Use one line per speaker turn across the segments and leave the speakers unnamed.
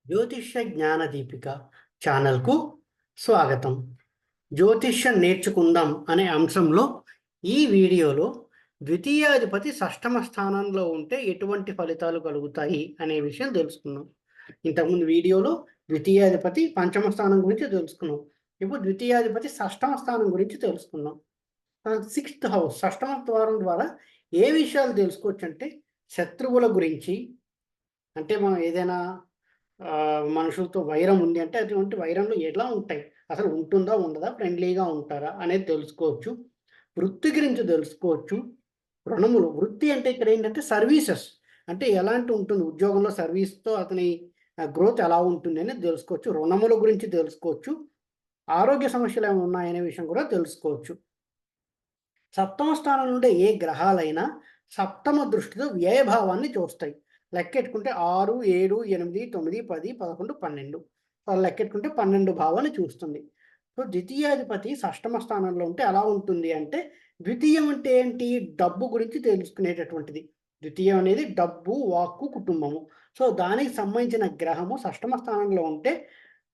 జ్యోతిష్య జ్ఞాన దీపిక ఛానల్కు స్వాగతం. జ్యోతిష్యం నేర్చుకుందాం అనే అంశంలో ఈ వీడియోలో ద్వితీయాధిపతి షష్టమ స్థానంలో ఉంటే ఎటువంటి ఫలితాలు కలుగుతాయి అనే విషయం తెలుసుకుందాం. ఇంతకుముందు వీడియోలో ద్వితీయాధిపతి పంచమ స్థానం గురించి తెలుసుకున్నాం. ఇప్పుడు ద్వితీయాధిపతి షష్టమ స్థానం గురించి తెలుసుకుందాం. సిక్స్త్ హౌస్ షష్టమ ద్వారం ద్వారా ఏ విషయాలు తెలుసుకోవచ్చు అంటే శత్రువుల గురించి, అంటే మనం ఏదైనా మనుషులతో వైరం ఉంది అంటే అటువంటి వైరంలో ఎలా ఉంటాయి, అసలు ఉంటుందా ఉండదా, ఫ్రెండ్లీగా ఉంటారా అనేది తెలుసుకోవచ్చు. వృత్తి గురించి తెలుసుకోవచ్చు. రుణములు, వృత్తి అంటే ఇక్కడ ఏంటంటే సర్వీసెస్, అంటే ఎలాంటి ఉంటుంది ఉద్యోగంలో సర్వీస్తో అతని గ్రోత్ ఎలా ఉంటుంది అనేది తెలుసుకోవచ్చు. రుణముల గురించి తెలుసుకోవచ్చు. ఆరోగ్య సమస్యలు ఏమైనా ఉన్నాయనే విషయం కూడా తెలుసుకోవచ్చు. సప్తమ స్థానం నుండి ఏ గ్రహాలైనా సప్తమ దృష్టితో వ్యయభావాన్ని చూస్తాయి. లెక్కెట్టుకుంటే 6, 7, 8, 9, 10, 11, 12 లెక్కెట్టుకుంటే 12 భావాన్ని చూస్తుంది. సో ద్వితీయాధిపతి షష్టమ స్థానంలో ఉంటే ఎలా ఉంటుంది అంటే, ద్వితీయం అంటే ఏంటి, డబ్బు గురించి తెలుసుకునేటటువంటిది. ద్వితీయం అనేది డబ్బు, వాక్కు, కుటుంబము. సో దానికి సంబంధించిన గ్రహము షష్టమ స్థానంలో ఉంటే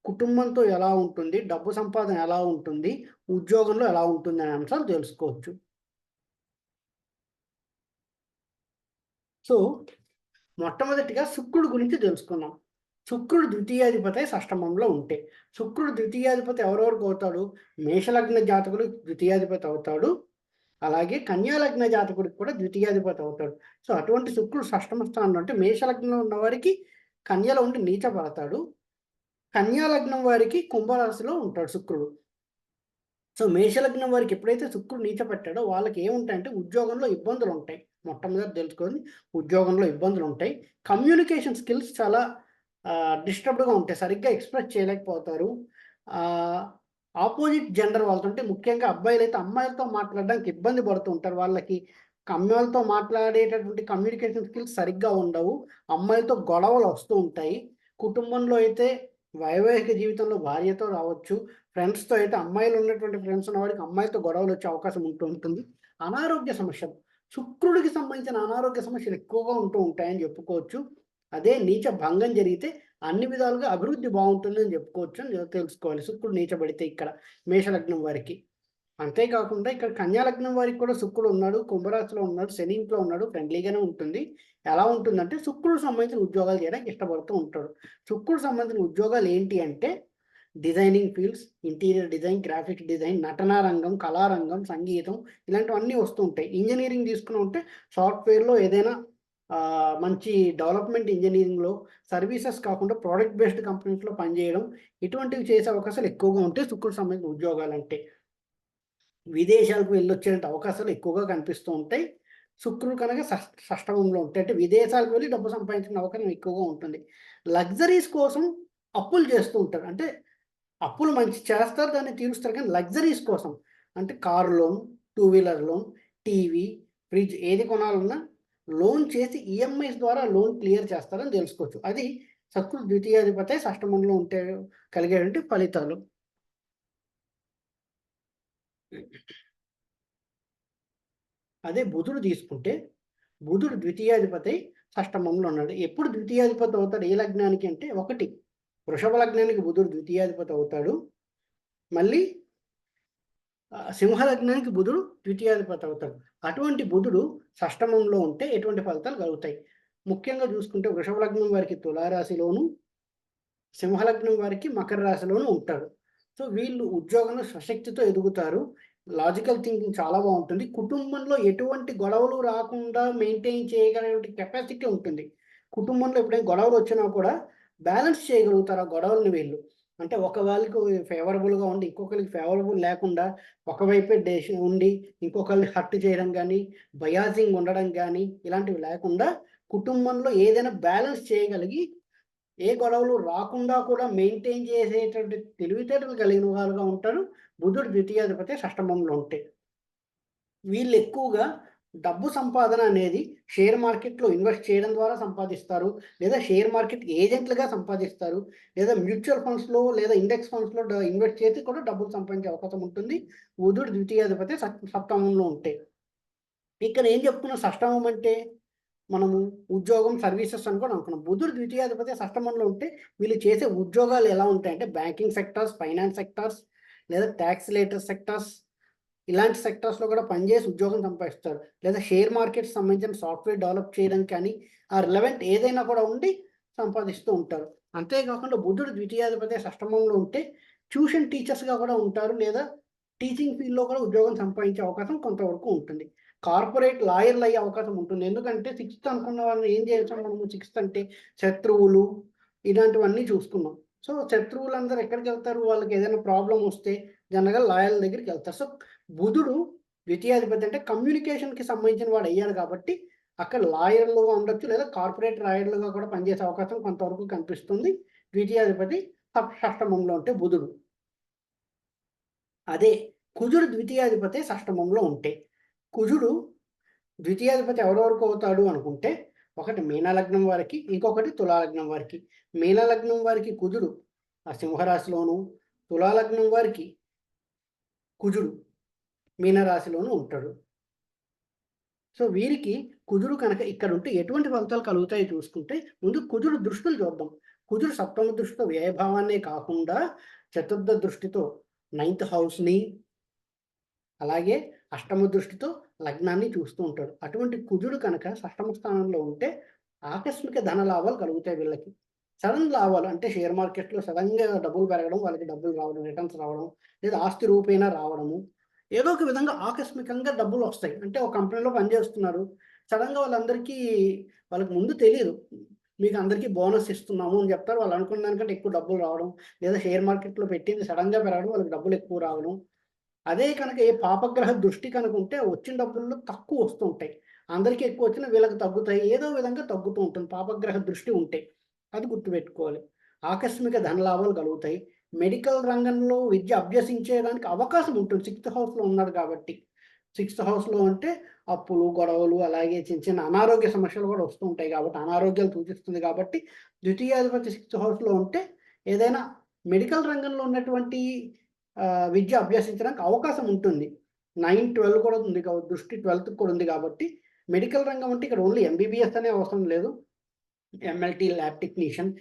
కుటుంబంతో ఎలా ఉంటుంది, డబ్బు సంపాదన ఎలా ఉంటుంది, ఉద్యోగంలో ఎలా ఉంటుంది అనే అంశాలు తెలుసుకోవచ్చు. సో మొట్టమొదటిగా శుక్రుడు గురించి తెలుసుకున్నాం. శుక్రుడు ద్వితీయాధిపతి షష్టమంలో ఉంటే, శుక్రుడు ద్వితీయాధిపతి ఎవరెవరికి అవుతాడు, మేషలగ్న జాతకుడు ద్వితీయాధిపతి అవుతాడు, అలాగే కన్యాలగ్న జాతకుడికి కూడా ద్వితీయాధిపతి అవుతాడు. సో అటువంటి శుక్రుడు షష్టమ స్థానంలో అంటే మేషలగ్నంలో ఉన్న వారికి కన్యలో ఉండి నీచపడతాడు, కన్యాలగ్నం వారికి కుంభరాశిలో ఉంటాడు శుక్రుడు. సో మేషలగ్నం వారికి ఎప్పుడైతే శుక్రుడు నీచపెట్టాడో వాళ్ళకి ఏముంటాయంటే ఉద్యోగంలో ఇబ్బందులు ఉంటాయి. మొట్టమొదటి తెలుసుకొని ఉద్యోగంలో ఇబ్బందులు ఉంటాయి. కమ్యూనికేషన్ స్కిల్స్ చాలా డిస్టర్బ్డ్గా ఉంటాయి, సరిగ్గా ఎక్స్ప్రెస్ చేయలేకపోతారు. ఆపోజిట్ జెండర్ వాళ్ళతో, అంటే ముఖ్యంగా అబ్బాయిలు అయితే అమ్మాయిలతో మాట్లాడడానికి ఇబ్బంది పడుతూ ఉంటారు. వాళ్ళకి అమ్మాయిలతో మాట్లాడేటటువంటి కమ్యూనికేషన్ స్కిల్స్ సరిగ్గా ఉండవు. అమ్మాయిలతో గొడవలు వస్తూ ఉంటాయి. కుటుంబంలో అయితే వైవాహిక జీవితంలో భార్యతో రావచ్చు, ఫ్రెండ్స్‌తో అయితే అమ్మాయిలు ఉన్నటువంటి ఫ్రెండ్స్ ఉన్నవాడికి అమ్మాయిలతో గొడవలు వచ్చే అవకాశం ఉంటుంది. అనారోగ్య సమస్యలు, శుక్రుడికి సంబంధించిన అనారోగ్య సమస్యలు ఎక్కువగా ఉంటాయని చెప్పుకోవచ్చు. అదే నీచ భంగం జరిగితే అన్ని విధాలుగా అభివృద్ధి బాగుంటుందని చెప్పుకోవచ్చు అని తెలుసుకోవాలి. శుక్రుడు నీచబడితే ఇక్కడ మేషలగ్నం వారికి. అంతేకాకుండా ఇక్కడ కన్యాలగ్నం వారికి కూడా శుక్రుడు ఉన్నాడు, కుంభరాశిలో ఉన్నాడు, శని ఇంట్లో ఉన్నాడు, ఫ్రెండ్లీగానే ఉంటుంది. ఎలా ఉంటుందంటే శుక్రుడు సంబంధించిన ఉద్యోగాలు చేయడానికి ఇష్టపడుతూ ఉంటాడు. శుక్రుడు సంబంధించిన ఉద్యోగాలు ఏంటి అంటే designing fields, interior design, graphic design, నటనా రంగం, కళారంగం, సంగీతం, ఇలాంటివన్నీ వస్తూ ఉంటాయి. ఇంజనీరింగ్ తీసుకుని ఉంటే సాఫ్ట్వేర్లో ఏదైనా మంచి డెవలప్మెంట్ ఇంజనీరింగ్లో, సర్వీసెస్ కాకుండా ప్రోడక్ట్ బేస్డ్ కంపెనీస్లో పనిచేయడం, ఇటువంటివి చేసే అవకాశాలు ఎక్కువగా ఉంటాయి శుక్రుడు సంబంధించిన ఉద్యోగాలంటే. విదేశాలకు వెళ్ళొచ్చేటువంటి అవకాశాలు ఎక్కువగా కనిపిస్తూ ఉంటాయి. శుక్రుడు కనుక షష్టమంలో ఉంటే, అంటే విదేశాలకు వెళ్ళి డబ్బు సంపాదించిన అవకాశం ఎక్కువగా ఉంటుంది. లగ్జరీస్ కోసం అప్పులు చేస్తూ ఉంటారు. అంటే అప్పులు మంచి చేస్తారు, దాన్ని తీరుస్తారు, కానీ లగ్జరీస్ కోసం అంటే car loan, two wheeler loan, TV, fridge ఏది కొనాలన్నా లోన్ చేసి ఈఎంఐస్ ద్వారా లోన్ క్లియర్ చేస్తారని తెలుసుకోవచ్చు. అది శుక్రుడు ద్వితీయాధిపతి షష్టమంలో ఉంటే కలిగేటువంటి ఫలితాలు. అదే బుధుడు తీసుకుంటే, బుధుడు ద్వితీయాధిపతి షష్టమంలో ఉన్నాడు. ఎప్పుడు ద్వితీయాధిపతి అవుతాడు ఏ లగ్నానికి అంటే, ఒకటి వృషభ లగ్నానికి బుధుడు ద్వితీయాధిపతి అవుతాడు. మళ్ళీ సింహ లగ్నానికి బుధుడు ద్వితీయాధిపతి అవుతాడు. అటువంటి బుధుడు షష్టమంలో ఉంటే ఎటువంటి ఫలితాలు కలుగుతాయి? ముఖ్యంగా చూసుకుంటే వృషభ లగ్నం వారికి తులారాశిలోను, సింహలగ్నం వారికి మకర రాశిలోనూ ఉంటాడు. సో వీళ్ళు ఉద్యోగంలో స్వశక్తితో ఎదుగుతారు. లాజికల్ థింకింగ్ చాలా బాగుంటుంది. కుటుంబంలో ఎటువంటి గొడవలు రాకుండా మెయింటైన్ చేయగలిగే కెపాసిటీ ఉంటుంది. కుటుంబంలో ఎప్పుడైనా గొడవలు వచ్చినా కూడా బ్యాలెన్స్ చేయగలుగుతారు ఆ గొడవలని వీళ్ళు. అంటే ఒక వాళ్ళకి ఫేవరబుల్గా ఉండి ఇంకొకరికి ఫేవరబుల్ లేకుండా ఒకవైపే ఉండి ఇంకొకరిని హర్ట్ చేయడం కానీ, బయాజింగ్ ఉండడం కానీ ఇలాంటివి లేకుండా కుటుంబంలో ఏదైనా బ్యాలెన్స్ చేయగలిగి ఏ గొడవలు రాకుండా కూడా మెయింటైన్ చేసేటువంటి తెలివితేటలు కలిగిన వారుగా ఉంటారు బుధుడు ద్వితీయాధిపతి షష్టమంలో ఉంటే. వీళ్ళు ఎక్కువగా డబ్బు సంపాదన అనేది షేర్ మార్కెట్‌లో ఇన్వెస్ట్ చేయడం ద్వారా సంపాదిస్తారు. లేదా షేర్ మార్కెట్ ఏజెంట్లుగా సంపాదిస్తారు. లేదా మ్యూచువల్ ఫండ్స్‌లో లేదా ఇండెక్స్ ఫండ్స్‌లో ఇన్వెస్ట్ చేసి కూడా డబ్బులు సంపాదించే అవకాశం ఉంటుంది బుధుడు ద్వితీయాధిపతి సప్తమంలో ఉంటే. ఇక్కడ ఏం చెప్పుకున్నాం, షష్టమం అంటే మనము ఉద్యోగం, సర్వీసెస్ అని కూడా అనుకున్నాం. బుధుడు ద్వితీయాధిపతి షష్టమంలో ఉంటే వీళ్ళు చేసే ఉద్యోగాలు ఎలా ఉంటాయంటే బ్యాంకింగ్ సెక్టార్స్, ఫైనాన్స్ సెక్టార్స్ లేదా ట్యాక్స్ రిలేటెడ్ సెక్టార్స్, ఇలాంటి సెక్టార్స్లో కూడా పనిచేసి ఉద్యోగం సంపాదిస్తారు. లేదా షేర్ మార్కెట్స్ సంబంధించిన సాఫ్ట్వేర్ డెవలప్ చేయడం కానీ ఆ రిలవెంట్ ఏదైనా కూడా ఉండి సంపాదిస్తూ ఉంటారు. అంతేకాకుండా బుధుడు ద్వితీయాధిపతి షష్టమంలో ఉంటే ట్యూషన్ టీచర్స్గా కూడా ఉంటారు, లేదా టీచింగ్ ఫీల్డ్లో కూడా ఉద్యోగం సంపాదించే అవకాశం కొంతవరకు ఉంటుంది. కార్పొరేట్ లాయర్లు అయ్యే అవకాశం ఉంటుంది. ఎందుకంటే సిక్స్త్ అనుకున్న వాళ్ళని ఏం చేసాం మనము, సిక్స్త్ అంటే శత్రువులు ఇలాంటివన్నీ చూసుకున్నాం. సో శత్రువులందరూ ఎక్కడికి వెళ్తారు, వాళ్ళకి ఏదైనా ప్రాబ్లం వస్తే జనరల్గా లాయర్ల దగ్గరికి వెళ్తారు. సో బుధుడు ద్వితీయాధిపతి అంటే కమ్యూనికేషన్కి సంబంధించిన వాడు అయ్యాడు కాబట్టి అక్కడ లాయర్లుగా ఉండొచ్చు, లేదా కార్పొరేట్ లాయర్లుగా కూడా పనిచేసే అవకాశం కొంతవరకు కనిపిస్తుంది ద్వితీయాధిపతి షష్టమంలో ఉంటే బుధుడు. అదే కుజుడు ద్వితీయాధిపతి షష్టమంలో ఉంటే, కుజుడు ద్వితీయాధిపతి ఎవరెవరికి అవుతాడు అనుకుంటే, ఒకటి మీనలగ్నం వారికి, ఇంకొకటి తులాలగ్నం వారికి. మీనలగ్నం వారికి కుజుడు ఆ సింహరాశిలోను, తులాలగ్నం వారికి కుజుడు మీనరాశిలోనూ ఉంటాడు. సో వీరికి కుజుడు కనుక ఇక్కడ ఉంటే ఎటువంటి ఫలితాలు కలుగుతాయి చూసుకుంటే, ముందు కుజుడు దృష్టిలు చూద్దాం. కుజుడు సప్తమ దృష్టితో వ్యయభావాన్నే కాకుండా చతుర్థ దృష్టితో 9th హౌస్ని, అలాగే అష్టమ దృష్టితో లగ్నాన్ని చూస్తూ ఉంటాడు. అటువంటి కుజుడు కనుక షష్టమ స్థానంలో ఉంటే ఆకస్మిక ధన లాభాలు కలుగుతాయి వీళ్ళకి. సడన్ లాభాలు అంటే షేర్ మార్కెట్లో సడన్గా డబ్బులు పెరగడం, వాళ్ళకి డబ్బులు రావడం, రిటర్న్స్ రావడం, లేదా ఆస్తి రూపేణా రావడము, ఏదో ఒక విధంగా ఆకస్మికంగా డబ్బులు వస్తాయి. అంటే ఒక కంపెనీలో పనిచేస్తున్నారు, సడన్గా వాళ్ళకి ముందు తెలియదు, మీకు అందరికీ బోనస్ ఇస్తున్నాము అని చెప్తారు. వాళ్ళు అనుకున్న దానికంటే ఎక్కువ డబ్బులు రావడం, లేదా షేర్ మార్కెట్లో పెట్టింది సడన్గా పెరగడం, వాళ్ళకి డబ్బులు ఎక్కువ రావడం. అదే కనుక ఏ పాపగ్రహ దృష్టి కనుక ఉంటే వచ్చిన డబ్బుల్లో తక్కువ వస్తూ ఉంటాయి, అందరికీ ఎక్కువ వచ్చినా వీళ్ళకి తగ్గుతాయి, ఏదో విధంగా తగ్గుతూ ఉంటుంది పాపగ్రహ దృష్టి ఉంటే. అది గుర్తుపెట్టుకోవాలి. ఆకస్మిక ధనలాభాలు కలుగుతాయి. మెడికల్ రంగంలో విద్య అభ్యసించేదానికి అవకాశం ఉంటుంది, 6th హౌస్లో ఉన్నాడు కాబట్టి. 6th హౌస్లో అంటే అప్పులు, గొడవలు, అలాగే చిన్న చిన్న అనారోగ్య సమస్యలు కూడా వస్తూ ఉంటాయి కాబట్టి, అనారోగ్యాలు సూచిస్తుంది కాబట్టి ద్వితీయాధిపతి 6th హౌస్లో ఉంటే ఏదైనా మెడికల్ రంగంలో ఉన్నటువంటి విద్య అభ్యసించడానికి అవకాశం ఉంటుంది. 9, 12 కూడా ఉంది కాబట్టి, దృష్టి 12th కూడా ఉంది కాబట్టి మెడికల్ రంగం అంటే ఇక్కడ ఓన్లీ ఎంబీబీఎస్ అనే అవసరం లేదు. ఎంఎల్టీ, ల్యాబ్ టెక్నీషియన్,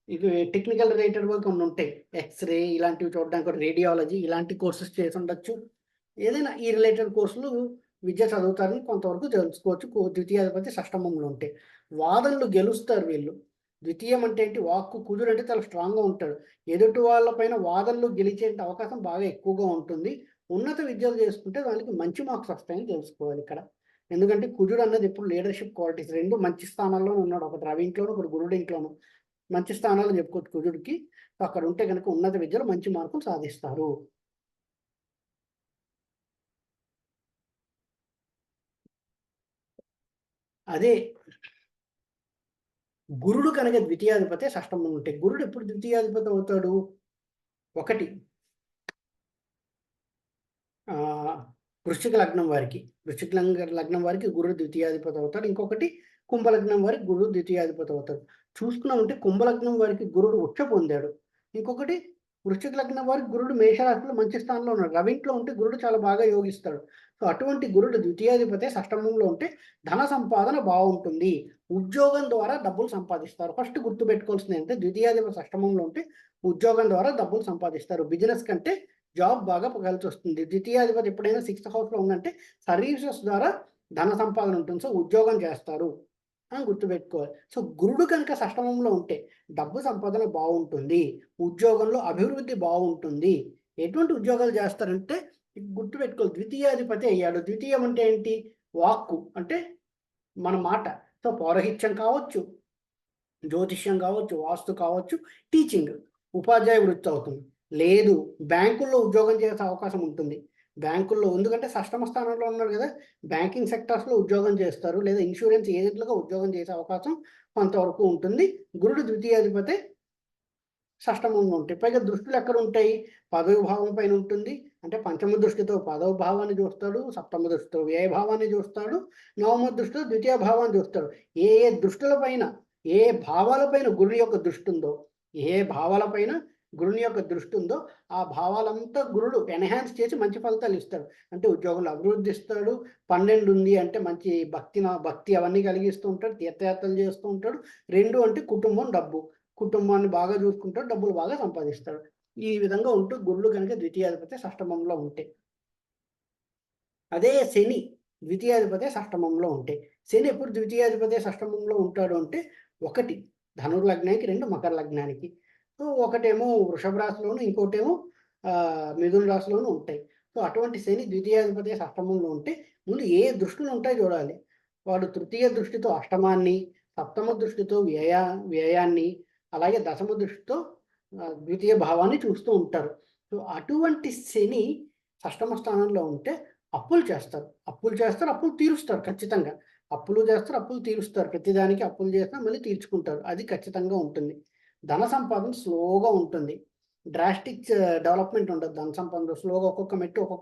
ఇది టెక్నికల్ రిలేటెడ్ వర్క్ కొన్ని ఉంటాయి, ఎక్స్రే ఇలాంటివి చూడడానికి, రేడియాలజీ ఇలాంటి కోర్సెస్ చేసి ఉండొచ్చు. ఏదైనా ఈ రిలేటెడ్ కోర్సులు విద్య చదువుతారని కొంతవరకు తెలుసుకోవచ్చు ద్వితీయాధిపతి షష్టమంలో ఉంటే. వాదనలు గెలుస్తారు వీళ్ళు. ద్వితీయం అంటే ఏంటి, వాక్కు. కుజుడు అంటే చాలా స్ట్రాంగ్గా ఉంటాడు, ఎదుటి వాళ్ళపైన వాదనలు గెలిచే అవకాశం బాగా ఎక్కువగా ఉంటుంది. ఉన్నత విద్యలు చేసుకుంటే దానికి మంచి మార్క్స్ వస్తాయని తెలుసుకోవాలి ఇక్కడ. ఎందుకంటే కుజుడు అన్నది ఎప్పుడు లీడర్షిప్ క్వాలిటీస్, రెండు మంచి స్థానాల్లో ఉన్నాడు, ఒకటి రవి ఇంట్లోను, ఒకటి గురుడు ఇంట్లోను. మంచి స్థానాలు చెప్పుకోవచ్చు కుజుడికి. అక్కడ ఉంటే కనుక ఉన్నత విద్యలో మంచి మార్కులు సాధిస్తారు. అదే గురుడు కనుక ద్వితీయాధిపతి షష్టమం ఉంటే, గురుడు ఎప్పుడు ద్వితీయాధిపతి అవుతాడు, ఒకటి వృశ్చిక లగ్నం వారికి, లగ్నం వారికి గురుడు ద్వితీయాధిపతి అవుతాడు. ఇంకొకటి కుంభలగ్నం వారికి గురుడు ద్వితీయాధిపతి అవుతాడు. చూసుకున్నామంటే కుంభలగ్నం వారికి గురుడు ఉచ్చ పొందాడు. ఇంకొకటి వృశ్చిక లగ్నం వారికి గురుడు మేషరాశిలో మంచి స్థానంలో ఉన్నాడు. రవింట్లో ఉంటే గురుడు చాలా బాగా యోగిస్తాడు. సో అటువంటి గురుడు ద్వితీయాధిపతి షష్టమంలో ఉంటే ధన సంపాదన బాగుంటుంది, ఉద్యోగం ద్వారా డబ్బులు సంపాదిస్తారు. ఫస్ట్ గుర్తుపెట్టుకోవాల్సింది ఏంటంటే ద్వితీయాధిపతి షష్టమంలో ఉంటే ఉద్యోగం ద్వారా డబ్బులు సంపాదిస్తారు. బిజినెస్ కంటే జాబ్ బాగా కలిసి వస్తుంది. ద్వితీయాధిపతి ఎప్పుడైనా 6th హౌస్లో ఉందంటే సర్వీసెస్ ద్వారా ధన సంపాదన ఉంటుంది. సో ఉద్యోగం చేస్తారు అని గుర్తుపెట్టుకోవాలి. సో గురుడు కనుక షష్టమంలో ఉంటే డబ్బు సంపాదన బాగుంటుంది, ఉద్యోగంలో అభివృద్ధి బాగుంటుంది. ఎటువంటి ఉద్యోగాలు చేస్తారంటే గుర్తుపెట్టుకోవాలి, ద్వితీయాధిపతి అయ్యాడు. ద్వితీయం అంటే ఏంటి, వాక్కు అంటే మన మాట. సో పౌరహిత్యం కావచ్చు, జ్యోతిష్యం కావచ్చు, వాస్తు కావచ్చు, టీచింగ్, ఉపాధ్యాయ వృత్తి అవుతుంది. లేదు బ్యాంకుల్లో ఉద్యోగం చేసే అవకాశం ఉంటుంది. బ్యాంకుల్లో ఎందుకంటే షష్టమ స్థానంలో ఉన్నారు కదా, బ్యాంకింగ్ సెక్టార్స్లో ఉద్యోగం చేస్తారు, లేదా ఇన్సూరెన్స్ ఏజెంట్లుగా ఉద్యోగం చేసే అవకాశం కొంతవరకు ఉంటుంది. గురుడు ద్వితీయాధిపతి షష్టమంలో ఉంటాయి. పైగా దృష్టిలు ఎక్కడ ఉంటాయి, పదవి భావం పైన ఉంటుంది. అంటే పంచమ దృష్టితో పదవ భావాన్ని చూస్తాడు, సప్తమ దృష్టితో వ్యయ భావాన్ని చూస్తాడు, నవమ దృష్టితో ద్వితీయ భావాన్ని చూస్తాడు. ఏ దృష్టిల పైన, ఏ భావాలపైన గురుడు యొక్క దృష్టి ఉందో, ఏ భావాలపైన గురుని యొక్క దృష్టి ఉందో ఆ భావాలంతా గురుడు ఎన్హాన్స్ చేసి మంచి ఫలితాలు ఇస్తాడు. అంటే ఉద్యోగంలో అభివృద్ధి ఇస్తాడు. 12 ఉంది అంటే మంచి భక్తి అవన్నీ కలిగిస్తూ ఉంటాడు. తీర్థయాత్రలు చేస్తూ ఉంటాడు. 2 అంటే కుటుంబం, డబ్బు. కుటుంబాన్ని బాగా చూసుకుంటాడు. డబ్బులు బాగా సంపాదిస్తాడు. ఈ విధంగా ఉంటూ గురుడు కనుక ద్వితీయాధిపతి షష్టమంలో ఉంటే. అదే శని ద్వితీయాధిపతి షష్టమంలో ఉంటే. శని ఎప్పుడు ద్వితీయాధిపతి షష్టమంలో ఉంటాడు అంటే 1 ధనుర్లగ్నానికి, 2 మకర లగ్నానికి. సో ఒకటేమో వృషభ రాశిలోను, ఇంకోటేమో మిథున రాశిలోను ఉంటాయి. సో అటువంటి శని ద్వితీయాధిపతి షష్టమంలో ఉంటే ముందు ఏ దృష్టులు ఉంటాయో చూడాలి. వాడు తృతీయ దృష్టితో అష్టమాన్ని, సప్తమ దృష్టితో వ్యయాన్ని, అలాగే దశమ దృష్టితో ద్వితీయ భావాన్ని చూస్తూ ఉంటారు. సో అటువంటి శని షష్టమ స్థానంలో ఉంటే అప్పులు చేస్తారు. అప్పులు తీరుస్తారు ఖచ్చితంగా. అప్పులు చేస్తారు, అప్పులు తీరుస్తారు. ప్రతిదానికి అప్పులు చేసినా మళ్ళీ తీర్చుకుంటారు. అది ఖచ్చితంగా ఉంటుంది. ధన సంపాదన స్లోగా ఉంటుంది. డ్రాస్టిక్ డెవలప్‌మెంట్ ఉండదు ధన సంపాదనలో. స్లోగా ఒక్కొక్క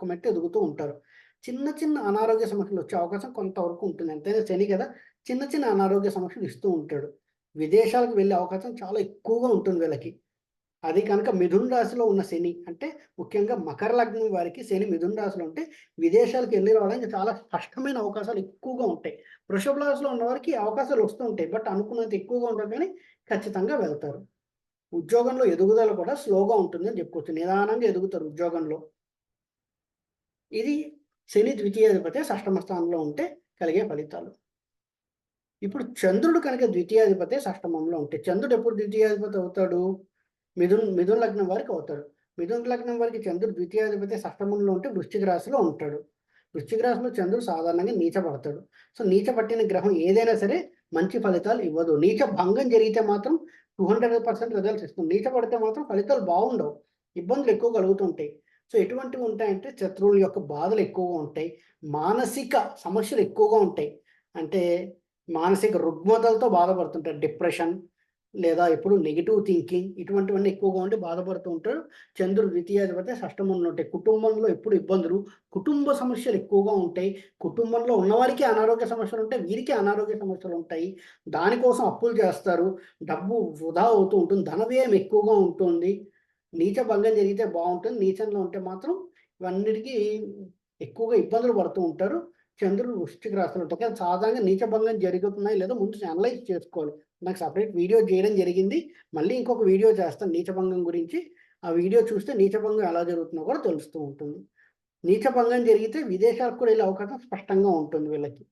మెట్టు ఎదుగుతూ ఉంటారు. చిన్న చిన్న అనారోగ్య సమస్యలు వచ్చే అవకాశం కొంతవరకు ఉంటుంది. ఎంతైనా శని కదా! చిన్న చిన్న అనారోగ్య సమస్యలు ఇస్తూ ఉంటాడు. విదేశాలకు వెళ్ళే అవకాశం చాలా ఎక్కువగా ఉంటుంది వీళ్ళకి. అది కనుక మిథున రాశిలో ఉన్న శని అంటే ముఖ్యంగా మకర లగ్నం వారికి శని మిథున రాశిలో ఉంటే విదేశాలకు వెళ్ళి రావడానికి చాలా స్పష్టమైన అవకాశాలు ఎక్కువగా ఉంటాయి. వృషభ రాశిలో ఉన్న వారికి అవకాశాలు వస్తూ ఉంటాయి. బట్ అనుకున్నంత ఎక్కువగా ఉండవు కానీ ఖచ్చితంగా వెళ్తారు. ఉద్యోగంలో ఎదుగుదల కూడా స్లోగా ఉంటుందని చెప్పుకోవచ్చు. నిదానంగా ఎదుగుతారు ఉద్యోగంలో. ఇది శని ద్వితీయాధిపతి షష్టమ స్థానంలో ఉంటే కలిగే ఫలితాలు. ఇప్పుడు చంద్రుడు కనుక ద్వితీయాధిపతి షష్టమంలో ఉంటే చంద్రుడు ఎప్పుడు ద్వితీయాధిపతి అవుతాడు? మిథున లగ్నం వారికి అవుతాడు. మిథున లగ్నం వారికి చంద్రుడు ద్వితీయాధిపతి షష్టమంలో ఉంటే వృశ్చిక రాశిలో ఉంటాడు. వృశ్చిక రాశిలో చంద్రుడు సాధారణంగా నీచపడతాడు. సో నీచ పట్టిన గ్రహం ఏదైనా సరే మంచి ఫలితాలు ఇవ్వదు. నీచ భంగం జరిగితే మాత్రం 200% రిజల్ట్స్ ఇస్తుంది. నీచ పడితే మాత్రం ఫలితాలు బాగుండవు. ఇబ్బందులు ఎక్కువ కలుగుతుంటాయి. సో ఎటువంటివి ఉంటాయంటే శత్రువుల యొక్క బాధలు ఎక్కువగా ఉంటాయి. మానసిక సమస్యలు ఎక్కువగా ఉంటాయి. అంటే మానసిక రుగ్మతలతో బాధపడుతుంటారు. డిప్రెషన్ లేదా ఎప్పుడు నెగెటివ్ థింకింగ్ ఇటువంటివన్నీ ఎక్కువగా ఉండి బాధపడుతూ ఉంటారు. చంద్రుడు ద్వితీయాధిపతి షష్టమంలో ఉంటాయి. కుటుంబంలో ఎప్పుడు ఇబ్బందులు, కుటుంబ సమస్యలు ఎక్కువగా ఉంటాయి. కుటుంబంలో ఉన్నవారికి అనారోగ్య సమస్యలు ఉంటాయి. వీరికి అనారోగ్య సమస్యలు ఉంటాయి. దానికోసం అప్పులు చేస్తారు. డబ్బు వృధా అవుతూ ఉంటుంది. ధన వ్యయం ఎక్కువగా ఉంటుంది. నీచ భంగం జరిగితే బాగుంటుంది. నీచంలో ఉంటే మాత్రం ఇవన్నిటికీ ఎక్కువగా ఇబ్బందులు పడుతూ ఉంటారు. చంద్రుడు వృశ్చిక రాశిలో ఉంటాయి. కానీ సాధారణంగా నీచ భంగం జరుగుతున్నాయి లేదా ముందు అనలైజ్ చేసుకోవాలి. నాకు సెపరేట్ వీడియో చేయడం జరిగింది. మళ్ళీ ఇంకొక వీడియో చేస్తాను నీచభంగం గురించి. ఆ వీడియో చూస్తే నీచభంగం ఎలా జరుగుతుందో కూడా తెలుస్తూ ఉంటుంది. నీచభంగం జరిగితే విదేశాలకు కూడా వెళ్ళే అవకాశం స్పష్టంగా ఉంటుంది వీళ్ళకి.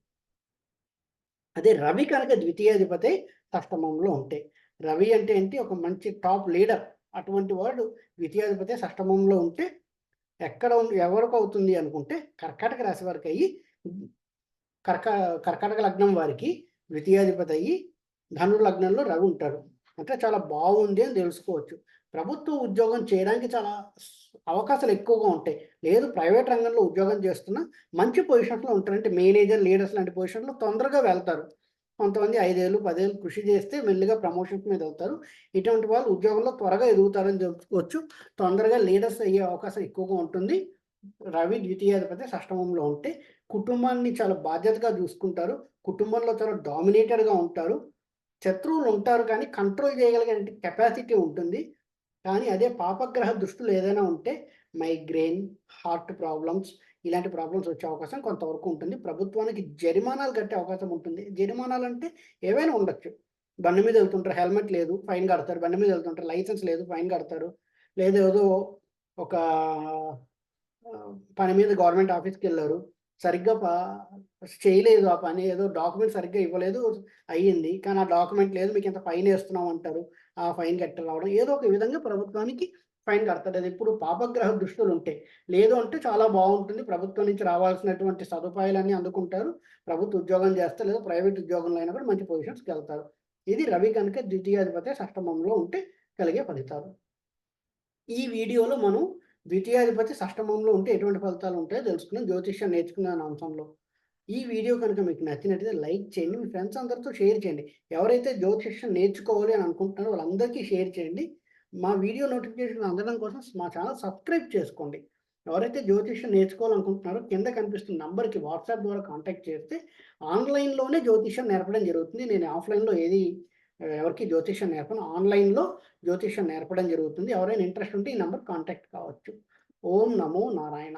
అదే రవి కనుక ద్వితీయాధిపతి షష్టమంలో ఉంటే. రవి అంటే ఏంటి? ఒక మంచి టాప్ లీడర్. అటువంటి వాడు ద్వితీయాధిపతి షష్టమంలో ఉంటే ఎవరికి అవుతుంది అనుకుంటే కర్కాటక రాశి వారికి అయ్యి కర్కాటక లగ్నం వారికి ద్వితీయాధిపతి అయ్యి ధను లగ్నంలో రవి ఉంటాడు. అంటే చాలా బాగుంది అని తెలుసుకోవచ్చు. ప్రభుత్వ ఉద్యోగం చేయడానికి చాలా అవకాశాలు ఎక్కువగా ఉంటాయి. లేదు ప్రైవేట్ రంగంలో ఉద్యోగం చేస్తున్న మంచి పొజిషన్స్‌లో ఉంటారు. అంటే మేనేజర్, లీడర్స్ లాంటి పొజిషన్‌లో తొందరగా వెళ్తారు. కొంతమంది 5 ఏళ్ళు, 10 ఏళ్ళు కృషి చేస్తే మెల్లిగా ప్రమోషన్స్ మీద వెళ్తారు. ఇటువంటి వాళ్ళు ఉద్యోగంలో త్వరగా ఎదుగుతారని చెప్పుకోవచ్చు. తొందరగా లీడర్స్ అయ్యే అవకాశం ఎక్కువగా ఉంటుంది. రవి ద్వితీయాధిపతి షష్టమంలో ఉంటే కుటుంబాన్ని చాలా బాధ్యతగా చూసుకుంటారు. కుటుంబంలో చాలా డామినేటెడ్‌గా ఉంటారు. శత్రువులు ఉంటారు కానీ కంట్రోల్ చేయగలిగే కెపాసిటీ ఉంటుంది. కానీ అదే పాపగ్రహ దృష్టిలో ఏదైనా ఉంటే మైగ్రేన్, హార్ట్ ప్రాబ్లమ్స్ ఇలాంటి ప్రాబ్లమ్స్ వచ్చే అవకాశం కొంతవరకు ఉంటుంది. ప్రభుత్వానికి జరిమానాలు కట్టే అవకాశం ఉంటుంది. జరిమానాలంటే ఏవైనా ఉండొచ్చు. బండి మీద వెళ్తుంటారు, హెల్మెట్ లేదు, ఫైన్ కడతారు. బండి మీద వెళ్తుంటారు, లైసెన్స్ లేదు, ఫైన్ కడతారు. లేదా ఏదో ఒక పని మీద గవర్నమెంట్ ఆఫీస్‌కెళ్లారు. సరిగ్గా చేయలేదు ఆ పని. ఏదో డాక్యుమెంట్ సరిగ్గా ఇవ్వలేదు. అయ్యింది. కానీ ఆ డాక్యుమెంట్ లేదు. మీకింత ఫైనేస్తున్నాం అంటారు. ఆ ఫైన్ కట్టి రావడం. ఏదో ఒక విధంగా ప్రభుత్వానికి ఫైన్ కడతారు. అదెప్పుడు పాపగ్రహ దృష్టులుంటే. లేదు అంటే చాలా బావుంటుంది. ప్రభుత్వం నుంచి రావాల్సినటువంటి సదుపాయాలన్నీ అందుకుంటారు. ప్రభుత్వ ఉద్యోగం చేస్తారు. లేదా ప్రైవేట్ ఉద్యోగంలో అయినా కూడా మంచి పొజిషన్స్‌కెళ్తారు. ఇది రవి కనుక ద్వితీయాధిపతి షష్టమంలో ఉంటే కలిగే ఫలితాలు. ఈ వీడియోలో మనం ద్వితీయాధిపతి షష్టమంలో ఉంటే ఎటువంటి ఫలితాలు ఉంటాయో తెలుసుకున్నాం. జ్యోతిష్యం నేర్చుకున్న అంశంలో. ఈ వీడియో కనుక మీకు నచ్చినట్లయితే లైక్ చేయండి. మీ ఫ్రెండ్స్ అందరితో షేర్ చేయండి. ఎవరైతే జ్యోతిష్యం నేర్చుకోవాలి అని అనుకుంటున్నారో వాళ్ళందరికీ షేర్ చేయండి. మా వీడియో నోటిఫికేషన్ అందడం కోసం మా ఛానల్ సబ్స్క్రైబ్ చేసుకోండి. ఎవరైతే జ్యోతిష్యం నేర్చుకోవాలనుకుంటున్నారో కింద కనిపిస్తున్న నంబర్‌కి వాట్సాప్ ద్వారా కాంటాక్ట్ చేస్తే ఆన్‌లైన్‌లోనే జ్యోతిష్యం నేర్పడం జరుగుతుంది. నేను ఆఫ్‌లైన్‌లో ఏది ఎవరికి జ్యోతిష్యం నేర్పను. ఆన్‌లైన్‌లో జ్యోతిష్యం నేర్పడం జరుగుతుంది. ఎవరైనా ఇంట్రెస్ట్ ఉంటే ఈ నంబర్ కాంటాక్ట్ కావచ్చు. ఓం నమో నారాయణ.